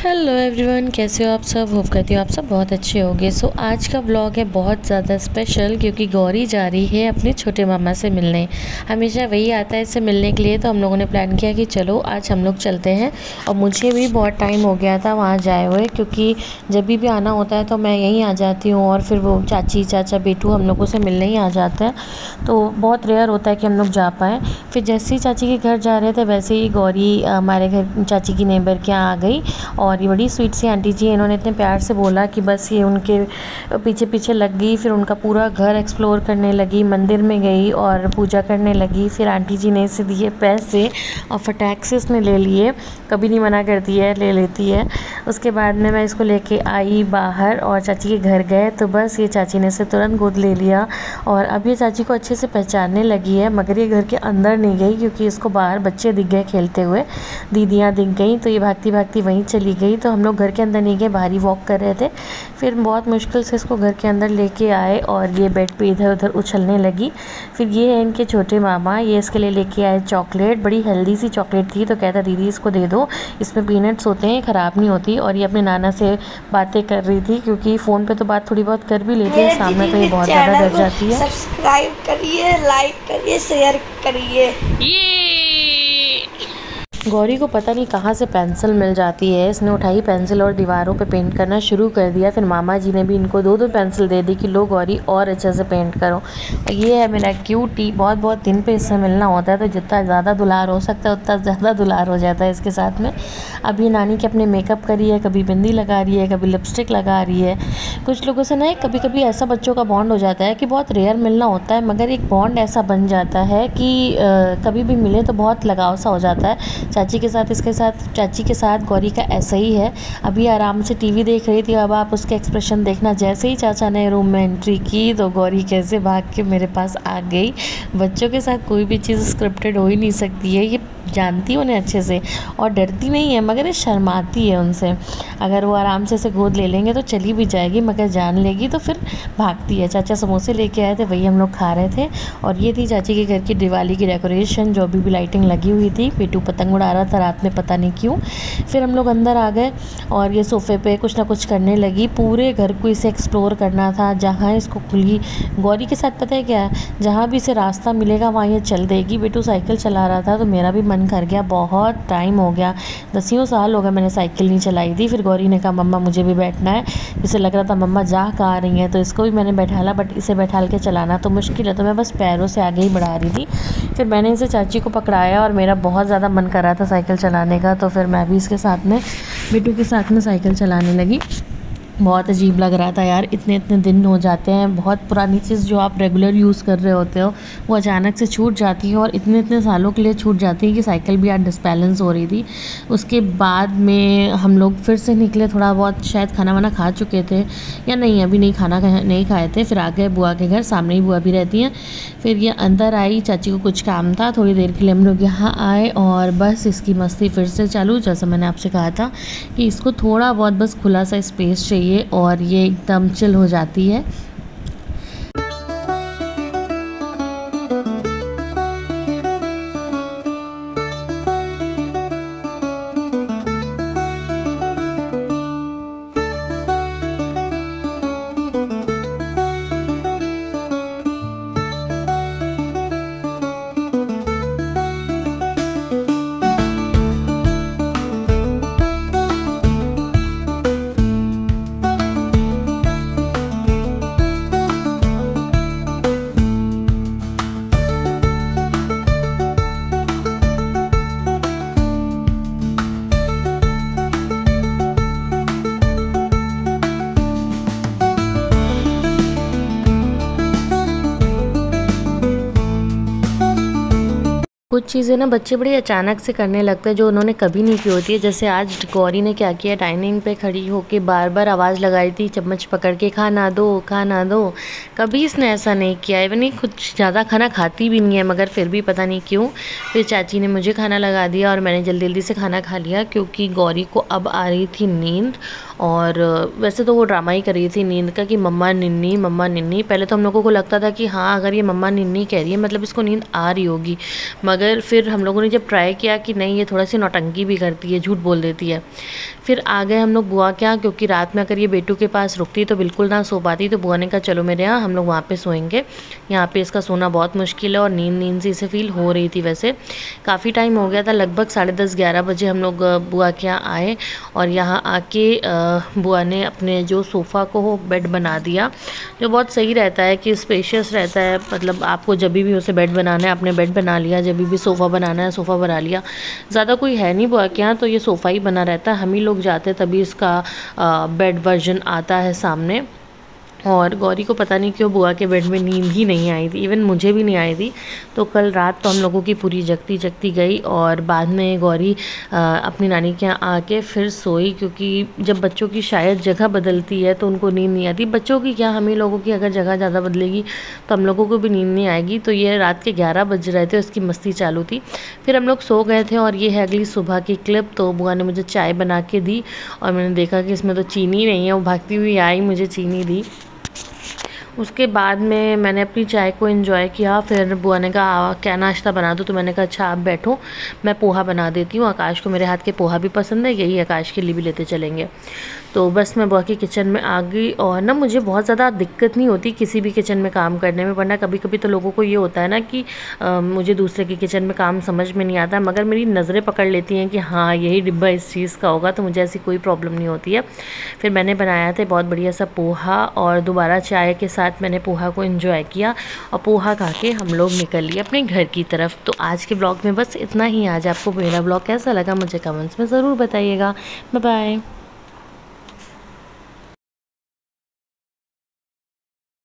Hello everyone, कैसे हो आप सब। होप करती हो आप सब बहुत अच्छे होंगे। सो आज का व्लॉग है बहुत ज़्यादा स्पेशल क्योंकि गौरी जा रही है अपने छोटे मामा से मिलने। हमेशा वही आता है इससे मिलने के लिए, तो हम लोगों ने प्लान किया कि चलो आज हम लोग चलते हैं। और मुझे भी बहुत टाइम हो गया था वहाँ जाए हुए, क्योंकि जब भी आना होता है तो मैं यहीं आ जाती हूँ और फिर वो चाची चाचा बेटू हम लोगों से मिलने ही आ जाते हैं, तो बहुत रेयर होता है कि हम लोग जा पाएँ। फिर जैसे ही चाची के घर जा रहे थे वैसे ही गौरी हमारे घर चाची की नेबर के यहाँ आ गई। और ये बड़ी स्वीट सी आंटी जी, इन्होंने इतने प्यार से बोला कि बस ये उनके पीछे पीछे लग गई। फिर उनका पूरा घर एक्सप्लोर करने लगी, मंदिर में गई और पूजा करने लगी। फिर आंटी जी ने इसे दिए पैसे और फटाक से उसने ले लिए, कभी नहीं मना करती है, ले लेती है। उसके बाद में मैं इसको लेके आई बाहर और चाची के घर गए, तो बस ये चाची ने इसे तुरंत गोद ले लिया। और अब ये चाची को अच्छे से पहचानने लगी है, मगर ये घर के अंदर नहीं गई क्योंकि इसको बाहर बच्चे दिख गए खेलते हुए, दीदियाँ दिख गई, तो ये भागती भागती वहीं चली गई। तो हम लोग घर के अंदर नहीं गए, बाहर ही वॉक कर रहे थे। फिर बहुत मुश्किल से इसको घर के अंदर लेके आए और ये बेड पे इधर उधर उछलने लगी। फिर ये है इनके छोटे मामा, ये इसके लिए लेके आए चॉकलेट, बड़ी हेल्दी सी चॉकलेट थी। तो कहता दीदी इसको दे दो, इसमें पीनट्स होते हैं, ख़राब नहीं होती। और ये अपने नाना से बातें कर रही थी, क्योंकि फ़ोन पे तो बात थोड़ी बहुत कर भी लेती है, सामने तो ये बहुत ज़्यादा डर जाती है। सब्सक्राइब करिए, लाइक करिए, शेयर करिए। गौरी को पता नहीं कहाँ से पेंसिल मिल जाती है, इसने उठाई पेंसिल और दीवारों पे पेंट करना शुरू कर दिया। फिर मामा जी ने भी इनको दो दो पेंसिल दे दी कि लो गौरी और अच्छे से पेंट करो। और ये है मेरा क्यूटी, बहुत बहुत दिन पे इससे मिलना होता है, तो जितना ज़्यादा दुलार हो सकता है उतना ज़्यादा दुलार हो जाता है इसके साथ में। अभी नानी के अपने मेकअप करी है, कभी बिंदी लगा रही है, कभी लिपस्टिक लगा रही है। कुछ लोगों से ना कभी कभी ऐसा बच्चों का बॉन्ड हो जाता है कि बहुत रेयर मिलना होता है, मगर एक बॉन्ड ऐसा बन जाता है कि कभी भी मिले तो बहुत लगाव सा हो जाता है। चाची के साथ, इसके साथ, चाची के साथ गौरी का ऐसा ही है। अभी आराम से टीवी देख रही थी, अब आप उसके एक्सप्रेशन देखना, जैसे ही चाचा ने रूम में एंट्री की तो गौरी कैसे भाग के मेरे पास आ गई। बच्चों के साथ कोई भी चीज़ स्क्रिप्टेड हो ही नहीं सकती है, ये जानती उन्हें अच्छे से और डरती नहीं है, मगर ये शर्माती है उनसे। अगर वो आराम से इसे गोद ले लेंगे तो चली भी जाएगी, मगर जान लेगी तो फिर भागती है। चाचा समोसे लेके आए थे, वही हम लोग खा रहे थे। और ये थी चाची के घर की दिवाली की डेकोरेशन, जो अभी भी लाइटिंग लगी हुई थी। पेटू पतंग उड़ा रहा था रात में, पता नहीं क्यों। फिर हम लोग अंदर आ गए और ये सोफ़े पे कुछ ना कुछ करने लगी। पूरे घर को इसे एक्सप्लोर करना था, जहाँ इसको खुली। गौरी के साथ पता है क्या, जहाँ भी इसे रास्ता मिलेगा वहाँ ये चल देगी। बेटू साइकिल चला रहा था तो मेरा भी मन कर गया, बहुत टाइम हो गया, 10 साल हो गए मैंने साइकिल नहीं चलाई थी। फिर गौरी ने कहा मम्मा मुझे भी बैठना है। इसे लग रहा था मम्मा जा कहाँ रही हैं, तो इसको भी मैंने बैठाला, बट इसे बैठाल के चलाना तो मुश्किल है, तो मैं बस पैरों से आगे ही बढ़ा रही थी। फिर मैंने इसे चाची को पकड़ाया और मेरा बहुत ज़्यादा मन कर रहा था साइकिल चलाने का, तो फिर मैं भी इसके साथ में, बेटू के साथ में साइकिल चलाने लगी। बहुत अजीब लग रहा था यार, इतने इतने दिन हो जाते हैं, बहुत पुरानी चीज़ जो आप रेगुलर यूज़ कर रहे होते हो वो अचानक से छूट जाती है, और इतने इतने सालों के लिए छूट जाती है कि साइकिल भी आज डिसबैलेंस हो रही थी। उसके बाद में हम लोग फिर से निकले, थोड़ा बहुत शायद खाना वाना खा चुके थे या नहीं, अभी नहीं खाना नहीं खाए थे। फिर आ गए बुआ के घर, सामने ही बुआ भी रहती हैं। फिर ये अंदर आई, चाची को कुछ काम था, थोड़ी देर के लिए हम लोग यहाँ आए और बस इसकी मस्ती फिर से चालू। जैसा मैंने आपसे कहा था कि इसको थोड़ा बहुत बस खुला सा स्पेस चाहिए और ये एकदम चिल हो जाती है। कुछ चीज़ें ना बच्चे बड़ी अचानक से करने लगते हैं जो उन्होंने कभी नहीं की होती है। जैसे आज गौरी ने क्या किया, डाइनिंग पे खड़ी होके बार बार आवाज़ लगाई थी चम्मच पकड़ के, खाना दो खाना दो। कभी इसने ऐसा नहीं किया, इवन ये कुछ ज़्यादा खाना खाती भी नहीं है, मगर फिर भी पता नहीं क्यों। फिर चाची ने मुझे खाना लगा दिया और मैंने जल्दी जल्दी से खाना खा लिया, क्योंकि गौरी को अब आ रही थी नींद और वैसे तो वो ड्रामा ही कर रही थी नींद का कि मम्मा निन्नी मम्मा निन्नी। पहले तो हम लोगों को लगता था कि हाँ अगर ये मम्मा निन्नी कह रही है मतलब इसको नींद आ रही होगी, मगर फिर हम लोगों ने जब ट्राई किया कि नहीं ये थोड़ा सी नौटंकी भी करती है, झूठ बोल देती है। फिर आ गए हम लोग बुआ के यहाँ, क्योंकि रात में अगर ये बेटू के पास रुकती तो बिल्कुल ना सो पाती। तो बुआ ने कहा चलो मेरे यहाँ, हम लोग वहाँ पे सोएंगे, यहाँ पे इसका सोना बहुत मुश्किल है। और नींद नींद से इसे फील हो रही थी। वैसे काफ़ी टाइम हो गया था, लगभग 10:30-11 बजे हम लोग बुआ के यहाँ आए। और यहाँ आके बुआ ने अपने जो सोफ़ा को बेड बना दिया, जो बहुत सही रहता है कि स्पेशियस रहता है। मतलब आपको जब भी उसे बेड बनाना है आपने बेड बना लिया, जब भी सोफ़ा बनाना है सोफ़ा बना लिया। ज़्यादा कोई है नहीं बुआ के यहाँ, तो ये सोफ़ा ही बना रहता है। हम ही लोग जाते तभी इसका बेड वर्जन आता है सामने। और गौरी को पता नहीं क्यों बुआ के बेड में नींद ही नहीं आई थी, इवन मुझे भी नहीं आई थी। तो कल रात तो हम लोगों की पूरी जगती जगती गई। और बाद में गौरी अपनी नानी के यहाँ आके फिर सोई, क्योंकि जब बच्चों की शायद जगह बदलती है तो उनको नींद नहीं आती। बच्चों की क्या, हम ही लोगों की अगर जगह ज़्यादा बदलेगी तो हम लोगों को भी नींद नहीं आएगी। तो ये रात के 11 बज रहे थे, उसकी मस्ती चालू थी। फिर हम लोग सो गए थे। और ये है अगली सुबह की क्लिप। तो बुआ ने मुझे चाय बना के दी और मैंने देखा कि इसमें तो चीनी नहीं है, वो भागती हुई आई मुझे चीनी दी। उसके बाद में मैंने अपनी चाय को एंजॉय किया। फिर बुआ ने कहा क्या नाश्ता बना दूँ, तो मैंने कहा अच्छा आप बैठो मैं पोहा बना देती हूँ। आकाश को मेरे हाथ के पोहा भी पसंद है, यही आकाश के लिए भी लेते चलेंगे। तो बस मैं बुआ की किचन में आ गई। और ना मुझे बहुत ज़्यादा दिक्कत नहीं होती किसी भी किचन में काम करने में, वरना कभी कभी तो लोगों को ये होता है ना कि मुझे दूसरे के किचन में काम समझ में नहीं आता, मगर मेरी नज़रें पकड़ लेती हैं कि हाँ यही डिब्बा इस चीज़ का होगा, तो मुझे ऐसी कोई प्रॉब्लम नहीं होती है। फिर मैंने बनाया था बहुत बढ़िया सा पोहा, और दोबारा चाय के साथ मैंने पोहा को एंजॉय किया। और पोहा खा के हम लोग निकल लिए अपने घर की तरफ। तो आज के ब्लॉग में बस इतना ही। आज आपको मेरा ब्लॉग कैसा लगा मुझे कमेंट्स में ज़रूर बताइएगा। Bye bye.